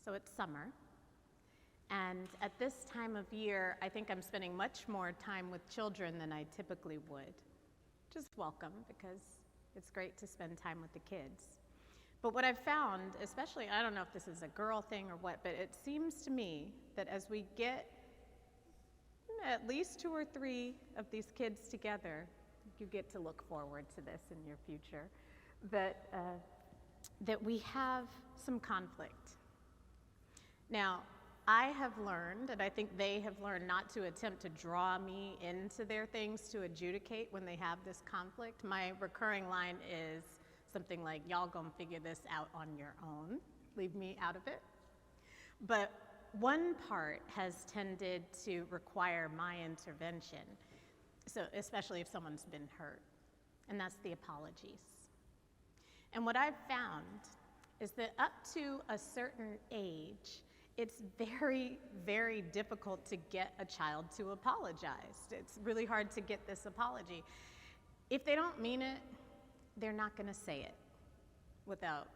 So it's summer. And at this time of year, I think I'm spending much more time with children than I typically would. Just welcome, because it's great to spend time with the kids. But what I've found, especially, I don't know if this is a girl thing or what, but it seems to me that as we get at least 2 or 3 of these kids together, you get to look forward to this in your future, that we have some conflict. Now, I have learned, and I think they have learned, not to attempt to draw me into their things to adjudicate when they have this conflict. My recurring line is something like, y'all gonna figure this out on your own. Leave me out of it. But one part has tended to require my intervention, so especially if someone's been hurt, and that's the apologies. And what I've found is that up to a certain age, it's very, very difficult to get a child to apologize. It's really hard to get this apology. If they don't mean it, they're not gonna say it without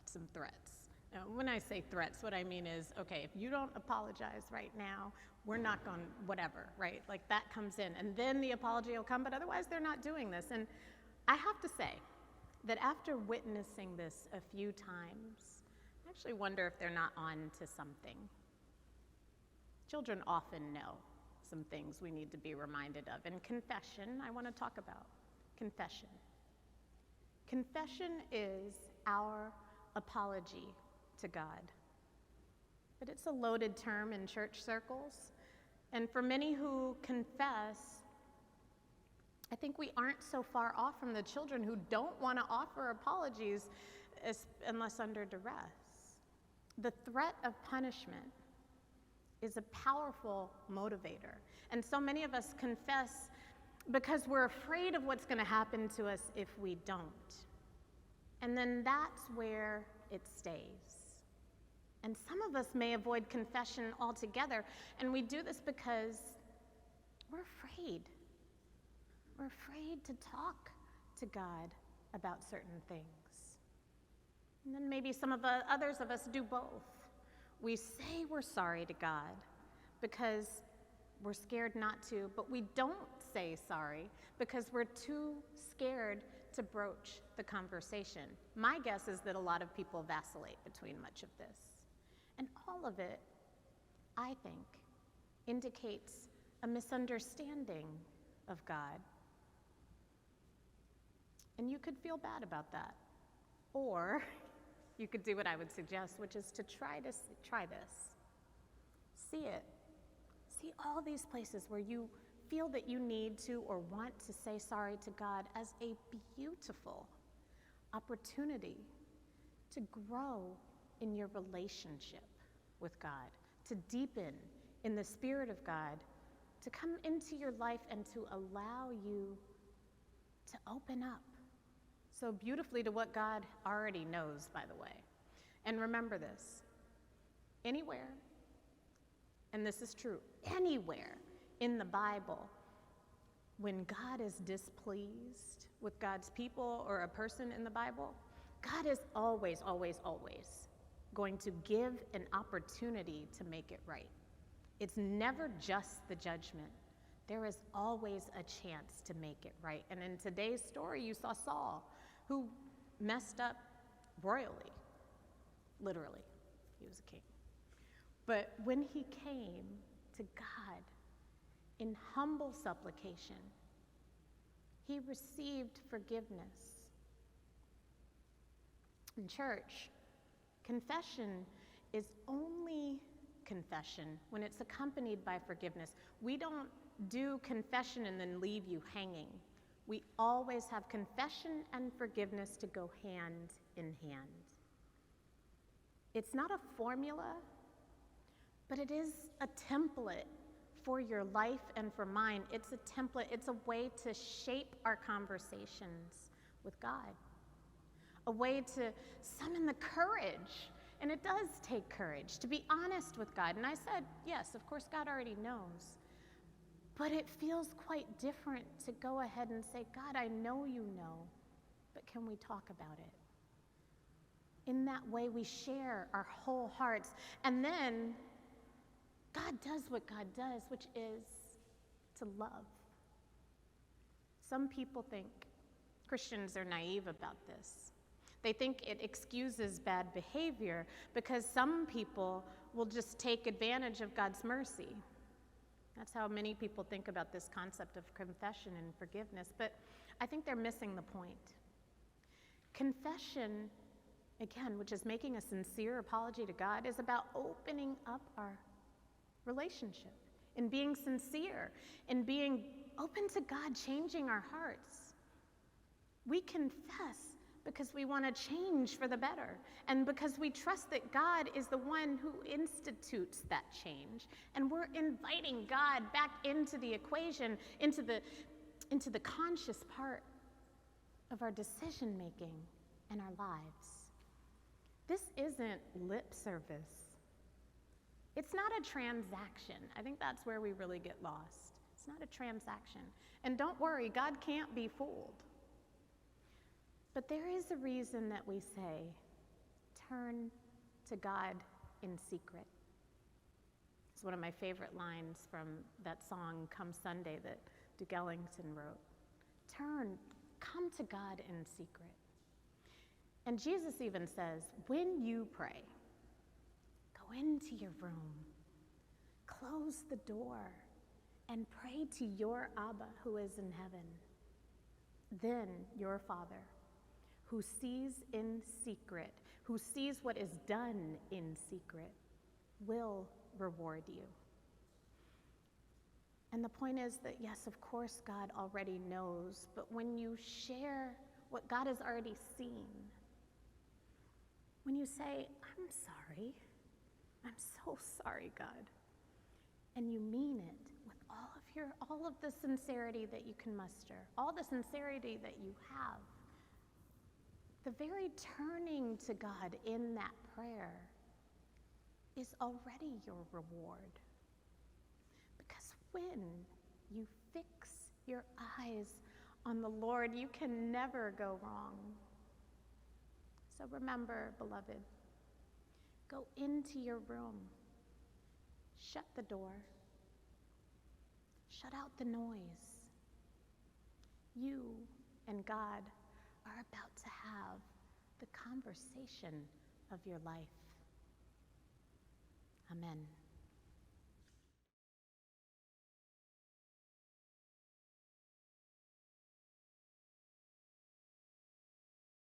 some threats. Now, when I say threats, what I mean is, okay, if you don't apologize right now, we're not going, whatever, right? Like that comes in, and then the apology will come, but otherwise they're not doing this. And I have to say that after witnessing this a few times, I actually wonder if they're not on to something. Children often know some things we need to be reminded of. And confession, I want to talk about confession. Confession is our apology to God. But it's a loaded term in church circles. And for many who confess, I think we aren't so far off from the children who don't want to offer apologies unless under duress. The threat of punishment is a powerful motivator. And so many of us confess because we're afraid of what's going to happen to us if we don't. And then that's where it stays. And some of us may avoid confession altogether, and we do this because we're afraid. We're afraid to talk to God about certain things. And then maybe others of us do both. We say we're sorry to God because we're scared not to, but we don't say sorry because we're too scared to broach the conversation. My guess is that a lot of people vacillate between much of this. And all of it, I think, indicates a misunderstanding of God. And you could feel bad about that. Or you could do what I would suggest, which is to try this. See it. See all these places where you feel that you need to or want to say sorry to God as a beautiful opportunity to grow in your relationship with God, to deepen in the Spirit of God, to come into your life and to allow you to open up so beautifully to what God already knows, by the way. And remember this, anywhere, and this is true, anywhere in the Bible, when God is displeased with God's people or a person in the Bible, God is always, always, always going to give an opportunity to make it right. It's never just the judgment. There is always a chance to make it right. And in today's story, you saw Saul, who messed up royally, literally. He was a king. But when he came to God in humble supplication, he received forgiveness. In church, confession is only confession when it's accompanied by forgiveness. We don't do confession and then leave you hanging. We always have confession and forgiveness to go hand in hand. It's not a formula, but it is a template for your life and for mine. It's a template, it's a way to shape our conversations with God, a way to summon the courage, and it does take courage, to be honest with God. And I said, yes, of course, God already knows. But it feels quite different to go ahead and say, God, I know you know, but can we talk about it? In that way, we share our whole hearts. And then God does what God does, which is to love. Some people think Christians are naive about this. They think it excuses bad behavior because some people will just take advantage of God's mercy. That's how many people think about this concept of confession and forgiveness, but I think they're missing the point. Confession, again, which is making a sincere apology to God, is about opening up our relationship, in being sincere, in being open to God changing our hearts. We confess because we want to change for the better, and because we trust that God is the one who institutes that change, and we're inviting God back into the equation, into the conscious part of our decision making and our lives. This isn't lip service. It's not a transaction. I think that's where we really get lost. It's not a transaction. And don't worry, God can't be fooled. But there is a reason that we say, turn to God in secret. It's one of my favorite lines from that song, Come Sunday, that Duke Ellington wrote. Come to God in secret. And Jesus even says, when you pray, go into your room, close the door, and pray to your Abba who is in heaven. Then your Father, who sees in secret, who sees what is done in secret, will reward you. And the point is that, yes, of course, God already knows, but when you share what God has already seen, when you say, I'm sorry, I'm so sorry, God, and you mean it with all of the sincerity that you can muster, all the sincerity that you have, the very turning to God in that prayer is already your reward. Because when you fix your eyes on the Lord, you can never go wrong. So remember, beloved, go into your room, shut the door, shut out the noise. You and God are about to have the conversation of your life. Amen.